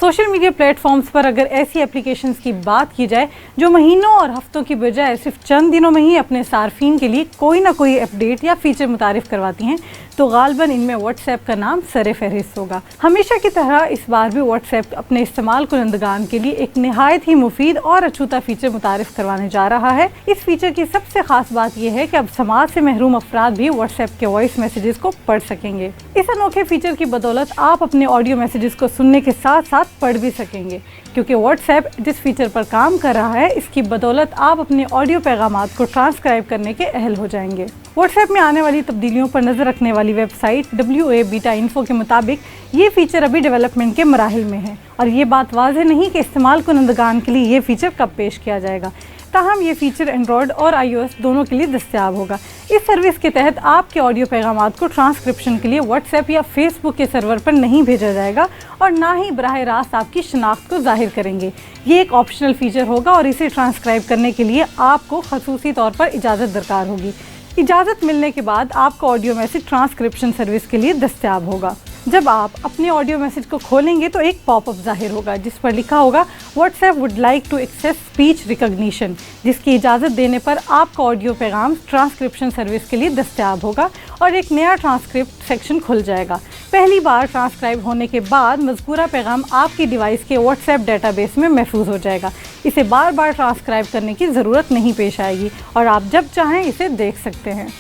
Social media platforms पर अगर ऐसी एप्लीकेशंस की बात की जाए जो महीनों और हफ्तों की बजाय सिर्फ चंद दिनों में ही अपने सार्फिन के लिए कोई ना कोई अपडेट या फीचर मुतारिफ करवाती हैं, तो गालबन इनमें व्हाट्सएप का नाम सरे फहरिस्त होगा। हमेशा की तरह इस बार भी व्हाट्सएप अपने इस्तेमाल कुनंदगान के लिए एक नहायत ही मुफीद और अछूता फीचर मुतारिफ करवाने जा रहा है। इस फीचर की सबसे खास बात यह है कि अब समाज से महरूम अफराद भी व्हाट्सएप के वॉइस मैसेजेस को पढ़ सकेंगे। इस अनोखे फीचर की बदौलत आप अपने ऑडियो मैसेजेस को सुनने के साथ साथ पढ़ भी सकेंगे, क्योंकि व्हाट्सएप जिस फीचर पर काम कर रहा है इसकी बदौलत आप अपने ऑडियो पैगामात को ट्रांसक्राइब करने के अहल हो जाएंगे। व्हाट्सएप में आने वाली तब्दीलियों पर नज़र रखने वाली वेबसाइट WA बीटा इन्फो के मुताबिक ये फीचर अभी डेवलपमेंट के मराहिल में है और ये बात वाज़ेह नहीं कि इस्तेमाल कुनंदगान के लिए ये फीचर कब पेश किया जाएगा। ताहम ये फीचर एंड्रॉयड और iOS दोनों के लिए दस्तयाब होगा। इस सर्विस के तहत आपके ऑडियो पैगामात को ट्रांसक्रिप्शन के लिए व्हाट्सएप या फेसबुक के सर्वर पर नहीं भेजा जाएगा और ना ही बराह रास्त आपकी शनाख्त को जाहिर करेंगे। ये एक ऑप्शनल फीचर होगा और इसे ट्रांसक्राइब करने के लिए आपको खसूसी तौर पर इजाज़त दरकार होगी। इजाज़त मिलने के बाद आपका ऑडियो मैसेज ट्रांसक्रिप्शन सर्विस के लिए दस्तयाब होगा। जब आप अपने ऑडियो मैसेज को खोलेंगे तो एक पॉपअप जाहिर होगा जिस पर लिखा होगा WhatsApp would like to access speech recognition, जिसकी इजाज़त देने पर आपका ऑडियो पैगाम ट्रांसक्रिप्शन सर्विस के लिए दस्तयाब होगा और एक नया ट्रांसक्रिप्ट सेक्शन खुल जाएगा। पहली बार ट्रांसक्राइब होने के बाद मज़कूरा पैगाम आपकी डिवाइस के व्हाट्सएप डेटाबेस में महफूज हो जाएगा। इसे बार बार ट्रांसक्राइब करने की ज़रूरत नहीं पेश आएगी और आप जब चाहें इसे देख सकते हैं।